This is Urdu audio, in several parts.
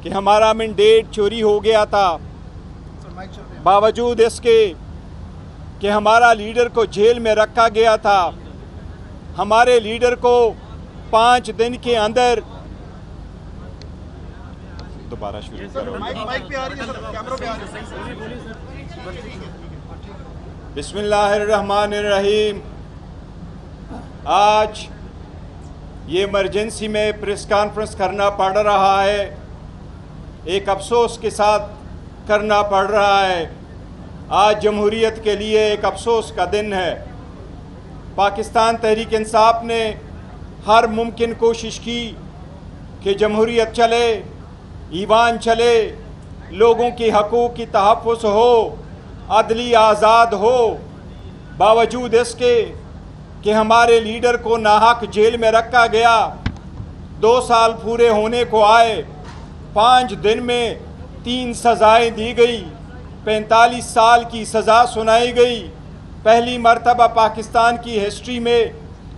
کہ ہمارا مینڈیٹ چوری ہو گیا تھا، باوجود اس کے کہ ہمارا لیڈر کو جیل میں رکھا گیا تھا، ہمارے لیڈر کو 5 دن کے اندر دوبارہ شروع کرو۔ بسم اللہ الرحمن الرحیم۔ آج یہ ایمرجنسی میں پریس کانفرنس کرنا پڑ رہا ہے، ایک افسوس کے ساتھ کرنا پڑ رہا ہے۔ آج جمہوریت کے لیے ایک افسوس کا دن ہے۔ پاکستان تحریک انصاف نے ہر ممکن کوشش کی کہ جمہوریت چلے، ایوان چلے، لوگوں کی حقوق کی تحفظ ہو، عدلی آزاد ہو، باوجود اس کے کہ ہمارے لیڈر کو ناحق جیل میں رکھا گیا۔ 2 سال پورے ہونے کو آئے، 5 دن میں 3 سزائیں دی گئی، 45 سال کی سزا سنائی گئی۔ پہلی مرتبہ پاکستان کی ہسٹری میں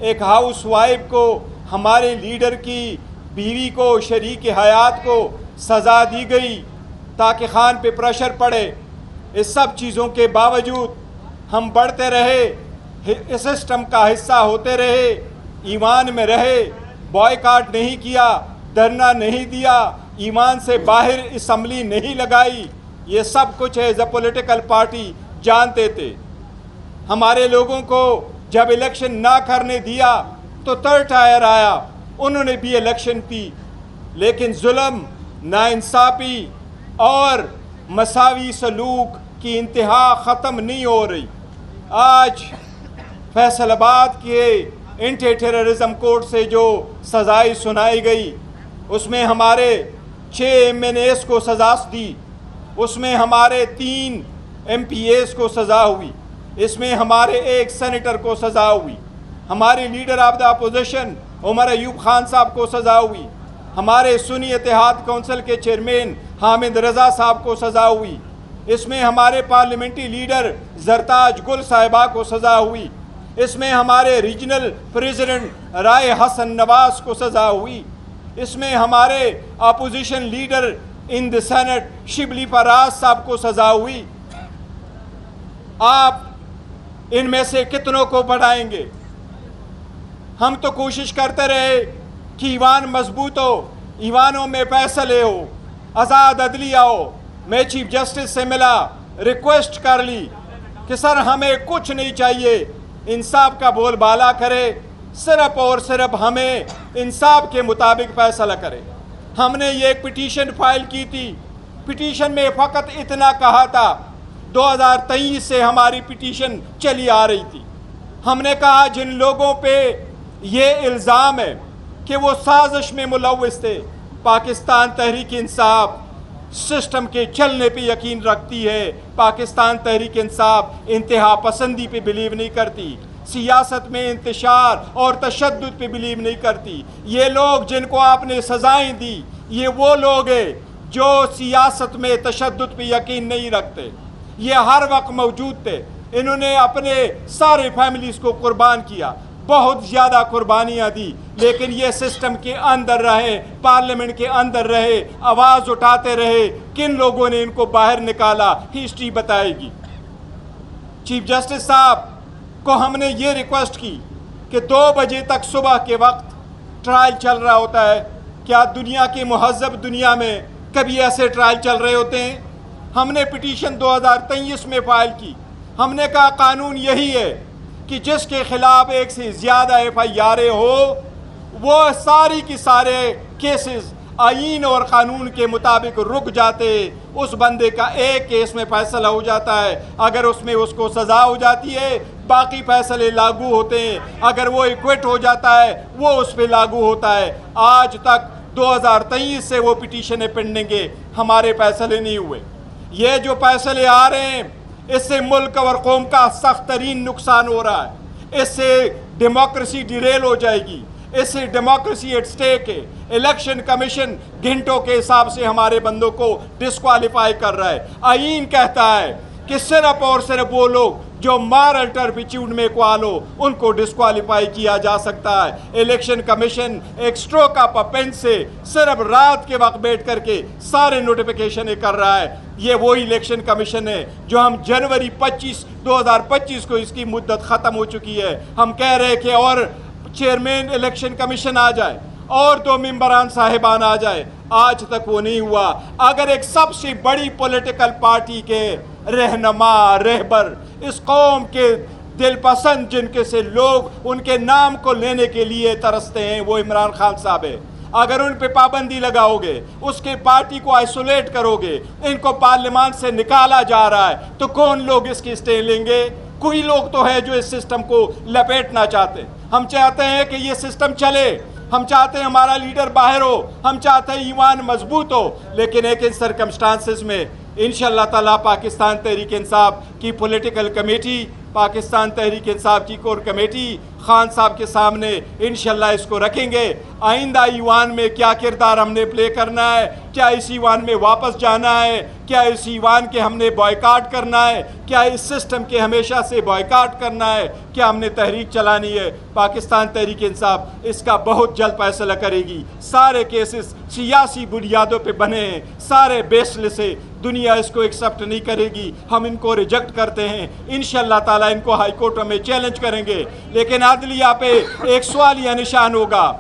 ایک ہاؤس وائف کو، ہمارے لیڈر کی بیوی کو، شریک حیات کو سزا دی گئی تاکہ خان پہ پریشر پڑے۔ اس سب چیزوں کے باوجود ہم بڑھتے رہے، اس سسٹم کا حصہ ہوتے رہے، ایوان میں رہے، بائیکاٹ نہیں کیا، دھرنا نہیں دیا، ایوان سے باہر اسمبلی نہیں لگائی۔ یہ سب کچھ ایز اے پولیٹیکل پارٹی جانتے تھے۔ ہمارے لوگوں کو جب الیکشن نہ کرنے دیا تو تھرڈ ٹائر آیا، انہوں نے بھی الیکشن کی، لیکن ظلم، ناانصافی اور مساوی سلوک کی انتہا ختم نہیں ہو رہی۔ آج فیصل آباد کے اینٹی ٹیررزم کورٹ سے جو سزائیں سنائی گئی، اس میں ہمارے 6 MNAs کو سزا دی، اس میں ہمارے 3 MPAs کو سزا ہوئی، اس میں ہمارے 1 سینیٹر کو سزا ہوئی، ہمارے leader of the opposition Omar Ayub Khan صاحب کو سزا ہوئی، ہمارے سنی اتحاد کونسل کے چیئرمین حامد رضا صاحب کو سزا ہوئی، اس میں ہمارے پارلیمنٹری لیڈر زرتاج گل صاحبہ کو سزا ہوئی، اس میں ہمارے ریجنل پریزیڈنٹ رائے حسن نواز کو سزا ہوئی، اس میں ہمارے opposition leader in the senate Shibli Faraz صاحب کو سزا ہوئی۔ آپ ان میں سے کتنوں کو بڑھائیں گے؟ ہم تو کوشش کرتے رہے کہ ایوان مضبوط ہو، ایوانوں میں فیصلے ہو، آزاد عدلیہ ہو۔ میں چیف جسٹس سے ملا، ریکویسٹ کر لی کہ سر ہمیں کچھ نہیں چاہیے، انصاف کا بول بالا کرے، صرف اور صرف ہمیں انصاف کے مطابق فیصلہ کرے۔ ہم نے یہ ایک پٹیشن فائل کی تھی، پٹیشن میں فقط اتنا کہا تھا، 2023 سے ہماری پٹیشن چلی آ رہی تھی، ہم نے کہا جن لوگوں پہ یہ الزام ہے کہ وہ سازش میں ملوث تھے، پاکستان تحریک انصاف سسٹم کے چلنے پہ یقین رکھتی ہے، پاکستان تحریک انصاف انتہا پسندی پہ بلیو نہیں کرتی، سیاست میں انتشار اور تشدد پہ بلیو نہیں کرتی۔ یہ لوگ جن کو آپ نے سزائیں دی، یہ وہ لوگ ہیں جو سیاست میں تشدد پہ یقین نہیں رکھتے۔ یہ ہر وقت موجود تھے، انہوں نے اپنے سارے فیملیز کو قربان کیا، بہت زیادہ قربانیاں دی، لیکن یہ سسٹم کے اندر رہے، پارلیمنٹ کے اندر رہے، آواز اٹھاتے رہے۔ کن لوگوں نے ان کو باہر نکالا، ہسٹری بتائے گی۔ چیف جسٹس صاحب کو ہم نے یہ ریکویسٹ کی کہ 2 بجے تک صبح کے وقت ٹرائل چل رہا ہوتا ہے، کیا دنیا کی مہذب دنیا میں کبھی ایسے ٹرائل چل رہے ہوتے ہیں؟ ہم نے پٹیشن 2023 میں فائل کی، ہم نے کہا قانون یہی ہے کہ جس کے خلاف 1 سے زیادہ FIR ہو، وہ ساری کی سارے کیسز آئین اور قانون کے مطابق رک جاتے، اس بندے کا ایک کیس میں فیصلہ ہو جاتا ہے، اگر اس میں اس کو سزا ہو جاتی ہے باقی فیصلے لاگو ہوتے ہیں، اگر وہ ایکوٹ ہو جاتا ہے وہ اس پہ لاگو ہوتا ہے۔ آج تک 2023 سے وہ پٹیشنیں پینڈنگ ہیں، ہمارے فیصلے نہیں ہوئے۔ یہ جو فیصلے آ رہے ہیں اس سے ملک اور قوم کا سخت ترین نقصان ہو رہا ہے، اس سے ڈیموکریسی ڈیریل ہو جائے گی، اس سے ڈیموکریسی ایٹ سٹیک ہے۔ الیکشن کمیشن گھنٹوں کے حساب سے ہمارے بندوں کو ڈسکوالیفائی کر رہا ہے۔ آئین کہتا ہے کہ صرف اور صرف وہ لوگ جو مارل ٹرپیچیوڈ میں اقوال ہو ان کو ڈسکوالیفائی کیا جا سکتا ہے۔ الیکشن کمیشن ایک سٹروک آف اے پین سے صرف رات کے وقت بیٹھ کر کے سارے نوٹیفیکیشن کر رہا ہے۔ یہ وہی الیکشن کمیشن ہے جو ہم جنوری 2025 کو اس کی مدت ختم ہو چکی ہے، ہم کہہ رہے کہ اور چیئرمین الیکشن کمیشن آ جائے اور 2 ممبران صاحبان آ جائے، آج تک وہ نہیں ہوا۔ اگر ایک سب سے بڑی پولیٹیکل پارٹی کے رہنما رہبر اس قوم کے دل پسند جن کے سے لوگ ان کے نام کو لینے کے لیے ترستے ہیں وہ عمران خان صاحب ہے، اگر ان پہ پابندی لگاؤ گے، اس کے پارٹی کو آئسولیٹ کرو گے، ان کو پارلیمان سے نکالا جا رہا ہے، تو کون لوگ اس کی اسٹے لیں گے؟ کوئی لوگ تو ہے جو اس سسٹم کو لپیٹنا چاہتے ہیں۔ ہم چاہتے ہیں کہ یہ سسٹم چلے، ہم چاہتے ہیں ہمارا لیڈر باہر ہو، ہم چاہتے ہیں ایوان مضبوط ہو، لیکن ایک ان سرکمسٹانسز میں انشاءاللہ تعالیٰ پاکستان تحریک انصاف کی پولیٹیکل کمیٹی، پاکستان تحریک انصاف کی کور کمیٹی خان صاحب کے سامنے انشاءاللہ اس کو رکھیں گے۔ آئندہ ایوان میں کیا کردار ہم نے پلے کرنا ہے، کیا اس ایوان میں واپس جانا ہے، کیا اس ایوان کے ہم نے بائیکاٹ کرنا ہے، کیا اس سسٹم کے ہمیشہ سے بائیکاٹ کرنا ہے، کیا ہم نے تحریک چلانی ہے، پاکستان تحریک انصاف اس کا بہت جلد فیصلہ کرے گی۔ سارے کیسز سیاسی بنیادوں پہ بنے ہیں، سارے بیس لیس، دنیا اس کو ایکسپٹ نہیں کرے گی، ہم ان کو ریجیکٹ کرتے ہیں۔ انشاءاللہ تعالیٰ ان کو ہائی کورٹ میں چیلنج کریں گے، لیکن عدلیہ پہ ایک سوالیہ نشان ہوگا۔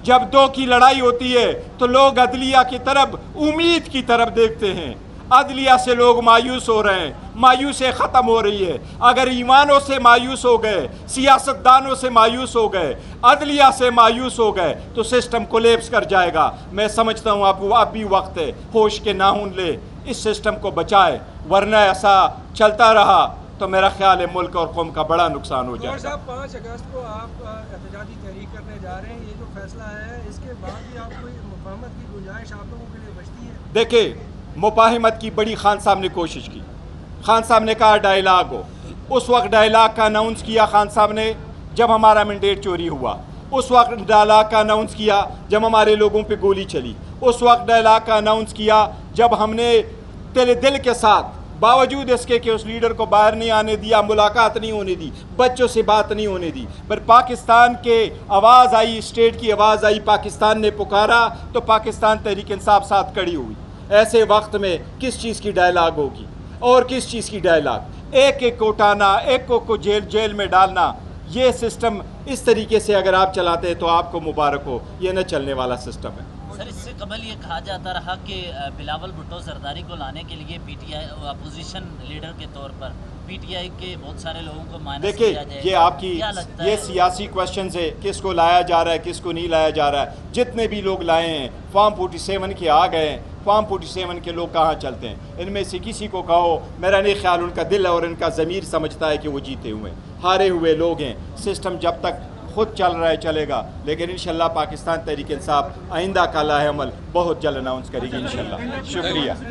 جب 2 کی لڑائی ہوتی ہے تو لوگ عدلیہ کی طرف امید کی طرف دیکھتے ہیں، عدلیہ سے لوگ مایوس ہو رہے ہیں، مایوسی ختم ہو رہی ہے۔ اگر ایوانوں سے مایوس ہو گئے، سیاستدانوں سے مایوس ہو گئے، عدلیہ سے مایوس ہو گئے تو سسٹم کولیپس کر جائے گا۔ میں سمجھتا ہوں اب بھی وقت ہے ہوش کے ناخن لے، اس سسٹم کو بچائے، ورنہ ایسا چلتا رہا تو میرا خیال ہے ملک اور قوم کا بڑا نقصان ہو جائے گا۔ صاحب 5 اگست کو آپ احتجاجی تحریک کرنے جا رہے ہیں، یہ جو فیصلہ ہے اس کے بعد بھی آپ کوئی مفاہمت کی گنجائش آپ لوگوں کے لیے بچتی ہے؟ دیکھیں، مفاہمت کی بڑی خان صاحب نے کوشش کی، خان صاحب نے کہا ڈائیلاگ ہو، اس وقت ڈائیلاگ کا اناؤنس کیا خان صاحب نے جب ہمارا مینڈیٹ چوری ہوا، اس وقت ڈائیلاگ کا اناؤنس کیا جب ہمارے لوگوں پہ گولی چلی، اس وقت ڈائیلاگ کا اناؤنس کیا جب ہم نے دل کے ساتھ باوجود اس کے کہ اس لیڈر کو باہر نہیں آنے دیا، ملاقات نہیں ہونے دی، بچوں سے بات نہیں ہونے دی، پر پاکستان کے آواز آئی، اسٹیٹ کی آواز آئی، پاکستان نے پکارا تو پاکستان تحریک انصاف ساتھ کھڑی ہوئی۔ ایسے وقت میں کس چیز کی ڈائیلاگ ہوگی اور کس چیز کی ڈائیلاگ؟ ایک کو اٹھانا، ایک کو جیل میں ڈالنا، یہ سسٹم اس طریقے سے اگر آپ چلاتے ہیں تو آپ کو مبارک ہو، یہ نہ چلنے والا سسٹم ہے۔ سر، اس سے قبل یہ کہا جاتا رہا کہ بلاول بھٹو زرداری کو لانے کے لیے P T I opposition leader کے طور پر پی ٹی آئی کے بہت سارے لوگوں کو مائنس کیا جائے گا۔ یہ آپ کی یہ سیاسی کوشچنز ہے، کس کو لایا جا رہا ہے، کس کو نہیں لایا جا رہا ہے۔ جتنے بھی لوگ لائے ہیں فارم 47 کے آ گئے ہیں، فارم 47 کے لوگ کہاں چلتے ہیں؟ ان میں سے کسی کو کہو، میرا نہیں خیال ان کا دل اور ان کا ضمیر سمجھتا ہے کہ وہ جیتے ہوئے ہارے ہوئے لوگ ہیں۔ سسٹم جب تک خود چل رہا ہے چلے گا، لیکن انشاءاللہ پاکستان تحریک انصاف آئندہ کا لاہ عمل بہت جلد اناؤنس کرے گی انشاءاللہ۔ شکریہ۔